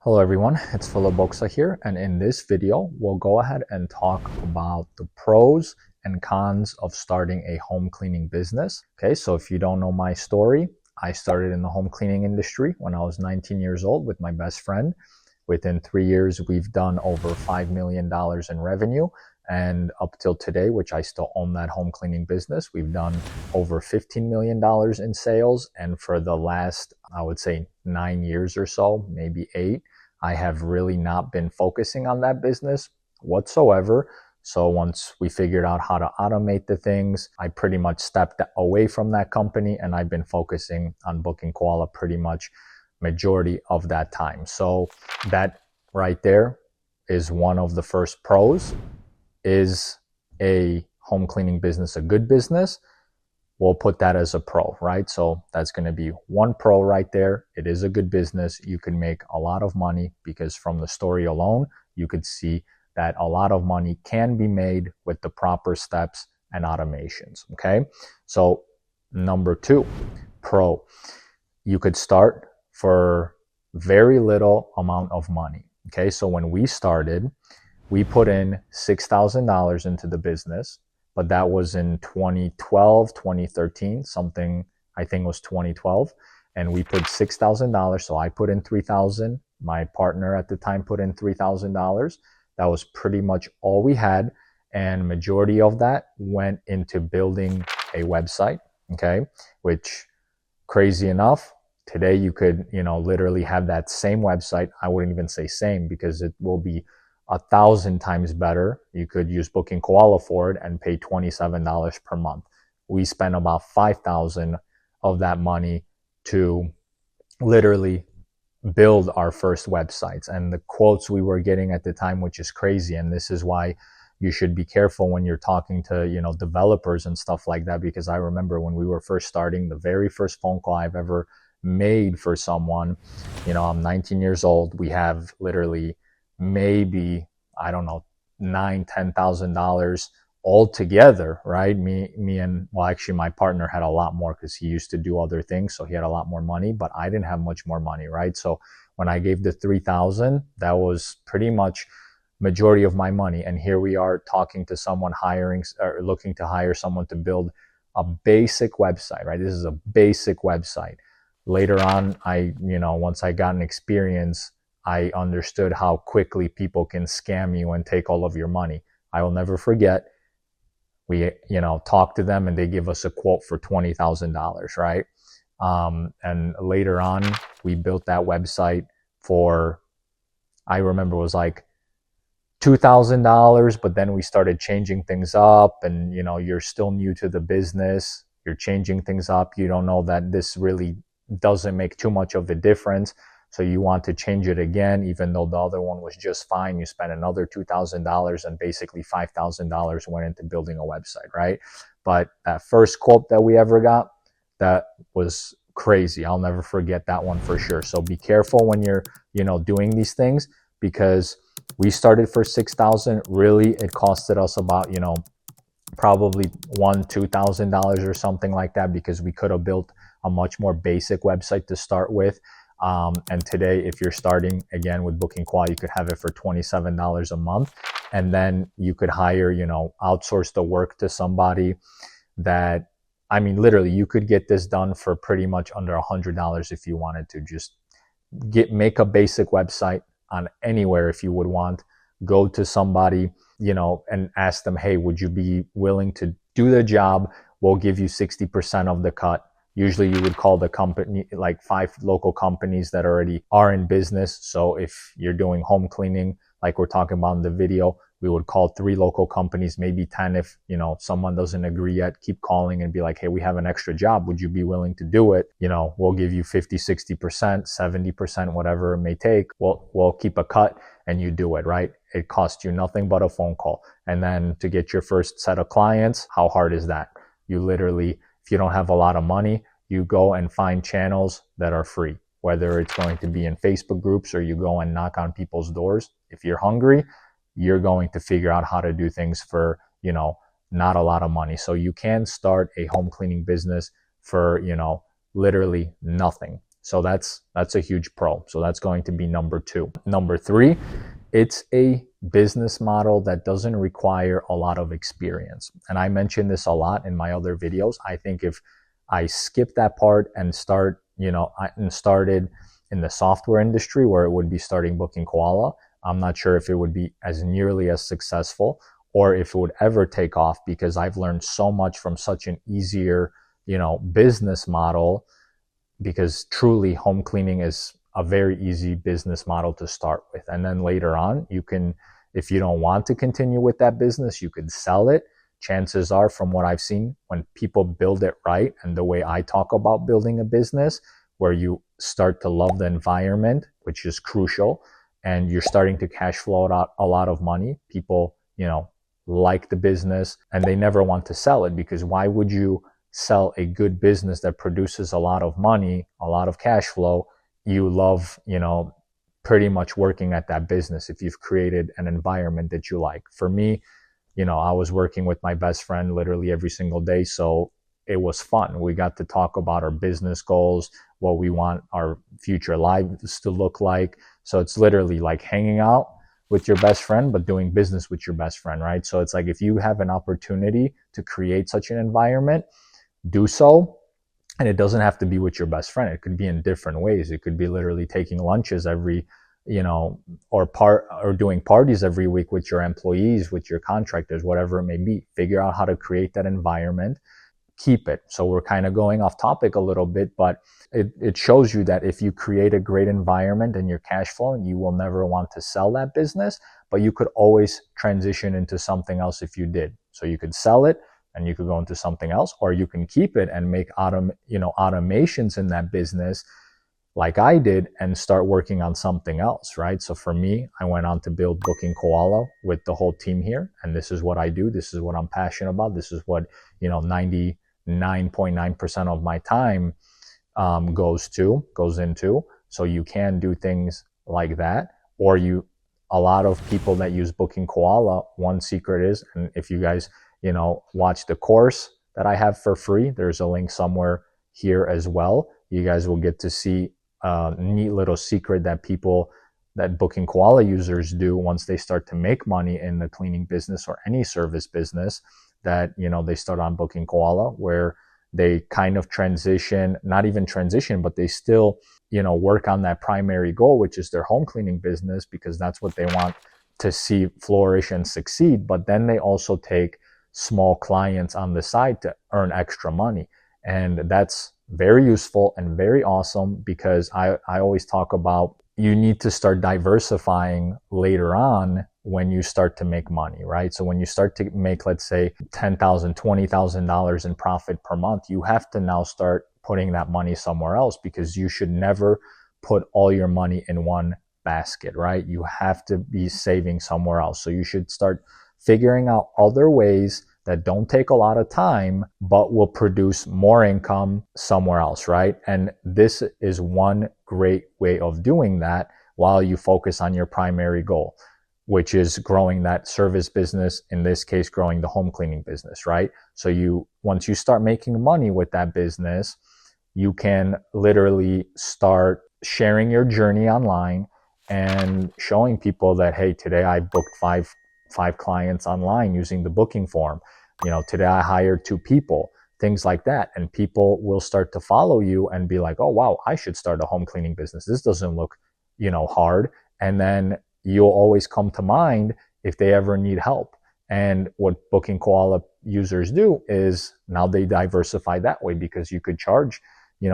Hello everyone, it's Boxa here, and in this video we'll go ahead and talk about the pros and cons of starting a home cleaning business. Okay, so if you don't know my story, I started in the home cleaning industry when I was 19 years old with my best friend. Within 3 years, we've done over $5 million in revenue. And up till today, which I still own that home cleaning business, we've done over $15 million in sales. And for the last, I would say 9 years or so, maybe 8, I have really not been focusing on that business whatsoever. So once we figured out how to automate the things, I pretty much stepped away from that company, and I've been focusing on booking koala pretty much majority of that time. So that right there is one of the first pros. Is a home cleaning business a good business? We'll put that as a pro, right? So that's going to be one pro right there. It is a good business. You can make a lot of money because from the story alone, you could see that a lot of money can be made with the proper steps and automations, okay? So number 2, pro, you could start for very little amount of money, okay? So when we started, we put in $6,000 into the business, but that was in 2012, 2013, something I think was 2012. And we put $6,000. So I put in $3,000. My partner at the time put in $3,000. That was pretty much all we had. And majority of that went into building a website, okay? Which, crazy enough, today you could, literally have that same website. I wouldn't even say same because it will be 1,000 times better. You could use Booking Koala for it and pay $27 per month. We spent about $5,000 of that money to literally build our first websites. And the quotes we were getting at the time, which is crazy. And this is why you should be careful when you're talking to, developers and stuff like that. Because I remember when we were first starting, the very first phone call I've ever made for someone, I'm 19 years old. We have literally maybe, I don't know, $9,000-$10,000 all together, right? Me and, well, actually my partner had a lot more because he used to do other things. So he had a lot more money, but I didn't have much more money, right? So when I gave the $3,000, that was pretty much majority of my money. And here we are talking to someone looking to hire someone to build a basic website, right? This is a basic website. Later on, once I got an experience, I understood how quickly people can scam you and take all of your money. I will never forget. We, talked to them and they give us a quote for $20,000, right? And later on, we built that website for, I remember it was like $2,000, but then we started changing things up and, you're still new to the business. You're changing things up. You don't know that this really doesn't make too much of a difference. So you want to change it again, even though the other one was just fine. You spent another $2,000 and basically $5,000 went into building a website, right? But that first quote that we ever got, that was crazy. I'll never forget that one for sure. So be careful when you're, doing these things, because we started for $6,000. Really, it costed us about, probably $2,000 or something like that, because we could have built a much more basic website to start with. And today, if you're starting again with Booking Koala, you could have it for $27 a month. And then you could hire, outsource the work to somebody that, literally you could get this done for pretty much under $100 if you wanted to. Just make a basic website on anywhere if you would want. Go to somebody, and ask them, hey, would you be willing to do the job? We'll give you 60% of the cut. Usually you would call the company, like 5 local companies that already are in business. So if you're doing home cleaning, like we're talking about in the video, we would call 3 local companies, maybe 10 if, someone doesn't agree yet. Keep calling and be like, hey, we have an extra job. Would you be willing to do it? We'll give you 50, 60%, 70%, whatever it may take. We'll keep a cut and you do it, right? It costs you nothing but a phone call. And then to get your first set of clients, how hard is that? You literally, if you don't have a lot of money, you go and find channels that are free, whether it's going to be in Facebook groups or you go and knock on people's doors. If you're hungry, you're going to figure out how to do things for, not a lot of money. So you can start a home cleaning business for, literally nothing. So that's a huge pro. So that's going to be number 2. Number 3, it's a business model that doesn't require a lot of experience. And I mentioned this a lot in my other videos. I think if I skip that part and started in the software industry where it would be starting Booking Koala, I'm not sure if it would be as nearly as successful or if it would ever take off, because I've learned so much from such an easier, business model, because truly home cleaning is a very easy business model to start with. And then later on, you can, if you don't want to continue with that business, you could sell it. Chances are, from what I've seen, when people build it right, and the way I talk about building a business, where you start to love the environment, which is crucial, and you're starting to cash flow out a lot of money, people, like the business, and they never want to sell it, because why would you sell a good business that produces a lot of money, a lot of cash flow? You love, pretty much working at that business if you've created an environment that you like. For me, I was working with my best friend literally every single day, so it was fun. We got to talk about our business goals, what we want our future lives to look like. So it's literally like hanging out with your best friend, but doing business with your best friend, right? So it's like, if you have an opportunity to create such an environment, do so. And it doesn't have to be with your best friend. It could be in different ways. It could be literally taking lunches every, or doing parties every week with your employees, with your contractors, whatever it may be. Figure out how to create that environment. Keep it. So we're kind of going off topic a little bit, but it shows you that if you create a great environment and you're cash flowing, you will never want to sell that business, but you could always transition into something else if you did. So you could sell it and you could go into something else, or you can keep it and make automations in that business like I did and start working on something else, right? So for me, I went on to build Booking Koala with the whole team here, and this is what I do. This is what I'm passionate about. This is what 99.9% of my time goes into. So you can do things like that, or a lot of people that use Booking Koala, one secret is, and if you guys watch the course that I have for free, there's a link somewhere here as well. You guys will get to see a neat little secret that Booking Koala users do once they start to make money in the cleaning business or any service business, that they start on Booking Koala, where they kind of not even transition, but they still work on that primary goal, which is their home cleaning business, because that's what they want to see flourish and succeed. But then they also take small clients on the side to earn extra money, and that's very useful and very awesome, because I always talk about, you need to start diversifying later on when you start to make money, right? So when you start to make, let's say, $10,000, $20,000 in profit per month, you have to now start putting that money somewhere else, because you should never put all your money in one basket, right? You have to be saving somewhere else. So you should start figuring out other ways that don't take a lot of time, but will produce more income somewhere else, right? And this is one great way of doing that while you focus on your primary goal, which is growing that service business, in this case, growing the home cleaning business, right? So once you start making money with that business, you can literally start sharing your journey online and showing people that, hey, today I booked five clients online using the booking form. Today I hired 2 people, things like that. And people will start to follow you and be like, oh, wow, I should start a home cleaning business. This doesn't look, hard. And then you'll always come to mind if they ever need help. And what Booking Koala users do is now they diversify that way, because you could charge,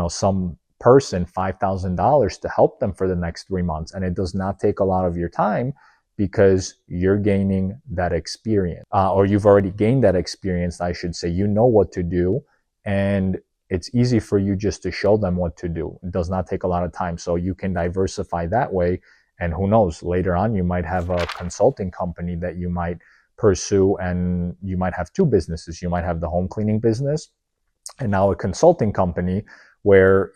some person $5,000 to help them for the next 3 months. And it does not take a lot of your time, because you're gaining that experience, or you've already gained that experience, I should say. You know what to do, and it's easy for you just to show them what to do. It does not take a lot of time. So you can diversify that way. And who knows, later on, you might have a consulting company that you might pursue, and you might have 2 businesses. You might have the home cleaning business and now a consulting company where,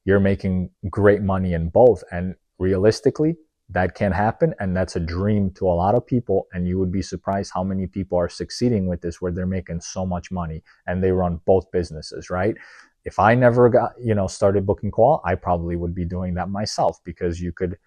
you're making great money in both. And realistically, that can happen, and that's a dream to a lot of people, and you would be surprised how many people are succeeding with this, where they're making so much money and they run both businesses, right? if I never got, started booking call, I probably would be doing that myself, because you could,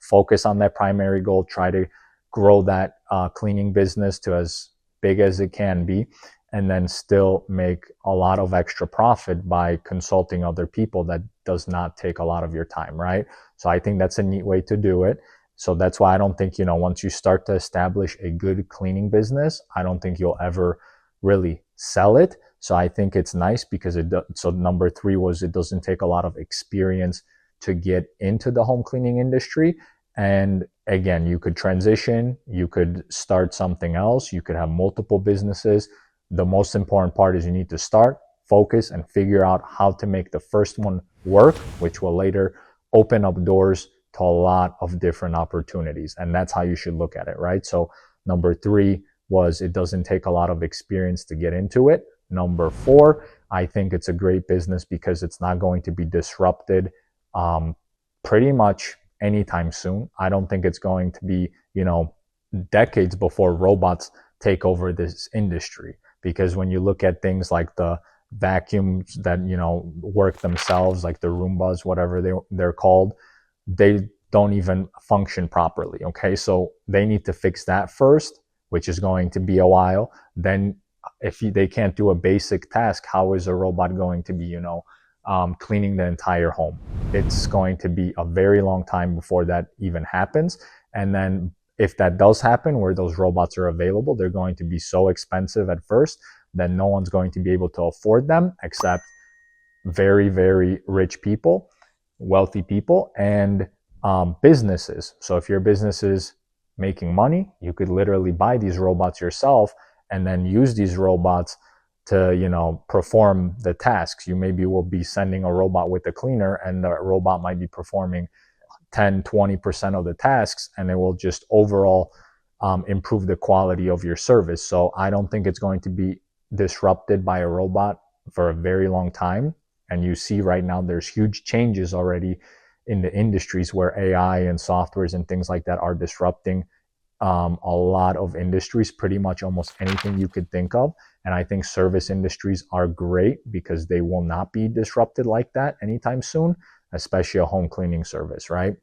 focus on that primary goal, try to grow that cleaning business to as big as it can be, and then still make a lot of extra profit by consulting other people. That does not take a lot of your time, right? So I think that's a neat way to do it. So that's why I don't think, once you start to establish a good cleaning business, I don't think you'll ever really sell it. So I think it's nice because so number 3 was, it doesn't take a lot of experience to get into the home cleaning industry. And again, you could transition, you could start something else, you could have multiple businesses. The most important part is you need to start, focus, and figure out how to make the first one work, which will later open up doors to a lot of different opportunities. And that's how you should look at it, right? So number 3 was, it doesn't take a lot of experience to get into it. Number 4, I think it's a great business because it's not going to be disrupted pretty much anytime soon. I don't think it's going to be, decades before robots take over this industry. Because when you look at things like the vacuums that, work themselves, like the Roombas, whatever they're called, they don't even function properly. Okay. So they need to fix that first, which is going to be a while. Then if they can't do a basic task, how is a robot going to be, cleaning the entire home? It's going to be a very long time before that even happens. And then if that does happen, where those robots are available, they're going to be so expensive at first that no one's going to be able to afford them except very, very rich people, wealthy people, and businesses. So if your business is making money, you could literally buy these robots yourself and then use these robots to, perform the tasks. You maybe will be sending a robot with a cleaner, and the robot might be performing 10-20% of the tasks, and it will just overall improve the quality of your service. So I don't think it's going to be disrupted by a robot for a very long time. And you see right now there's huge changes already in the industries where AI and softwares and things like that are disrupting a lot of industries, pretty much almost anything you could think of. And I think service industries are great because they will not be disrupted like that anytime soon, especially a home cleaning service, right?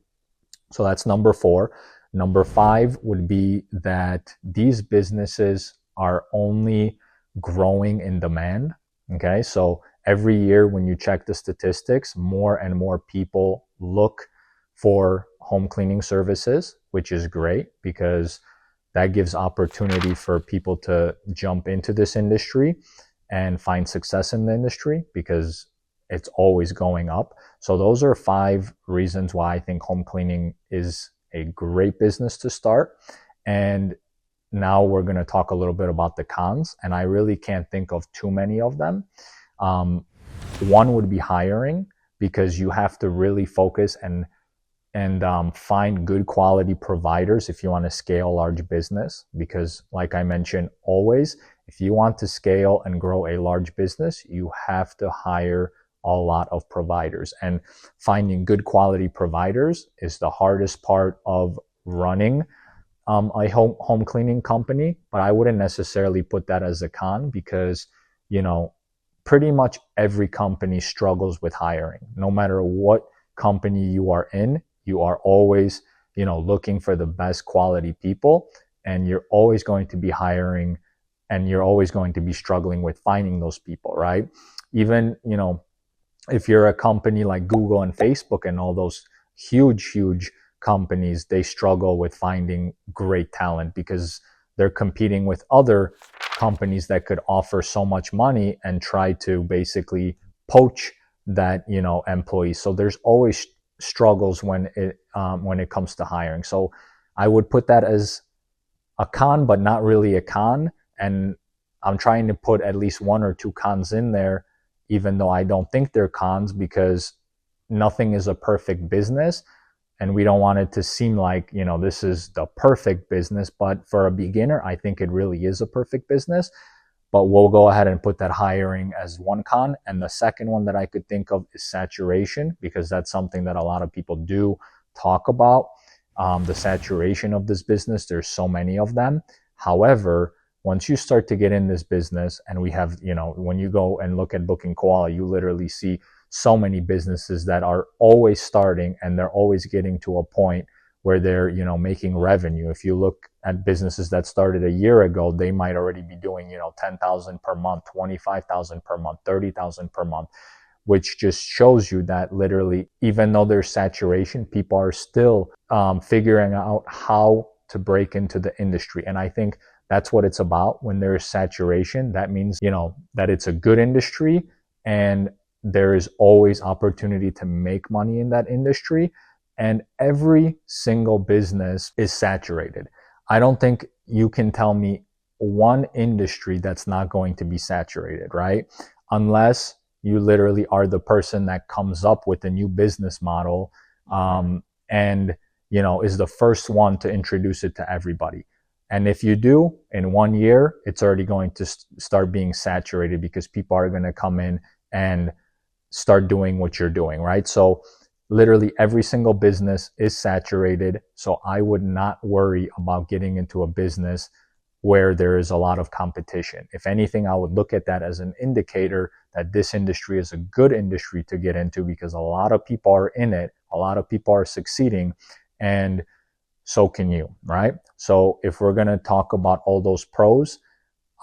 So that's number 4. Number 5 would be that these businesses are only growing in demand. Okay. So every year when you check the statistics, more and more people look for home cleaning services, which is great because that gives opportunity for people to jump into this industry and find success in the industry because it's always going up. So those are 5 reasons why I think home cleaning is a great business to start. And now we're going to talk a little bit about the cons, and I really can't think of too many of them. One would be hiring, because you have to really focus and find good quality providers if you want to scale a large business. Because like I mentioned, always, if you want to scale and grow a large business, you have to hire a lot of providers, and finding good quality providers is the hardest part of running a home cleaning company. But I wouldn't necessarily put that as a con, because pretty much every company struggles with hiring. No matter what company you are in, you are always looking for the best quality people, and you're always going to be hiring, and you're always going to be struggling with finding those people, right? Even if you're a company like Google and Facebook and all those huge companies, they struggle with finding great talent because they're competing with other companies that could offer so much money and try to basically poach that employee. So there's always struggles when it comes to hiring. So I would put that as a con, but not really a con. And I'm trying to put at least 1 or 2 cons in there, even though I don't think they're cons, because nothing is a perfect business. And we don't want it to seem like, this is the perfect business. But for a beginner, I think it really is a perfect business. But we'll go ahead and put that hiring as one con. And the second one that I could think of is saturation, because that's something that a lot of people do talk about, the saturation of this business. There's so many of them. However, once you start to get in this business, and we have, when you go and look at Booking Koala, you literally see so many businesses that are always starting, and they're always getting to a point where they're, making revenue. If you look at businesses that started a year ago, they might already be doing, 10,000 per month, 25,000 per month, 30,000 per month, which just shows you that literally, even though there's saturation, people are still figuring out how to break into the industry. And I think that's what it's about. When there's saturation, that means, that it's a good industry, and there is always opportunity to make money in that industry. And every single business is saturated. I don't think you can tell me one industry that's not going to be saturated, right? Unless you literally are the person that comes up with a new business model, and, is the first one to introduce it to everybody. And if you do, in 1 year, it's already going to start being saturated, because people are going to come in and start doing what you're doing, right? So literally every single business is saturated. So I would not worry about getting into a business where there is a lot of competition. If anything, I would look at that as an indicator that this industry is a good industry to get into, because a lot of people are in it, a lot of people are succeeding, and so can you, right? So if we're going to talk about all those pros,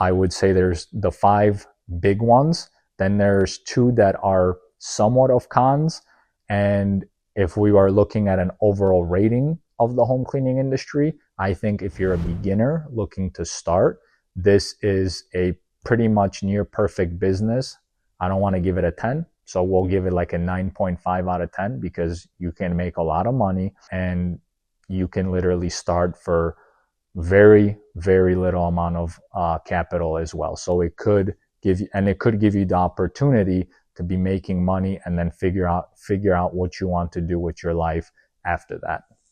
I would say there's the 5 big ones. Then there's 2 that are somewhat of cons. And if we are looking at an overall rating of the home cleaning industry, I think if you're a beginner looking to start, this is a pretty much near perfect business. I don't want to give it a 10, so we'll give it like a 9.5 out of 10, because you can make a lot of money, and you can literally start for very, very little amount of capital as well. So it could give you the opportunity to be making money, and then figure out what you want to do with your life after that.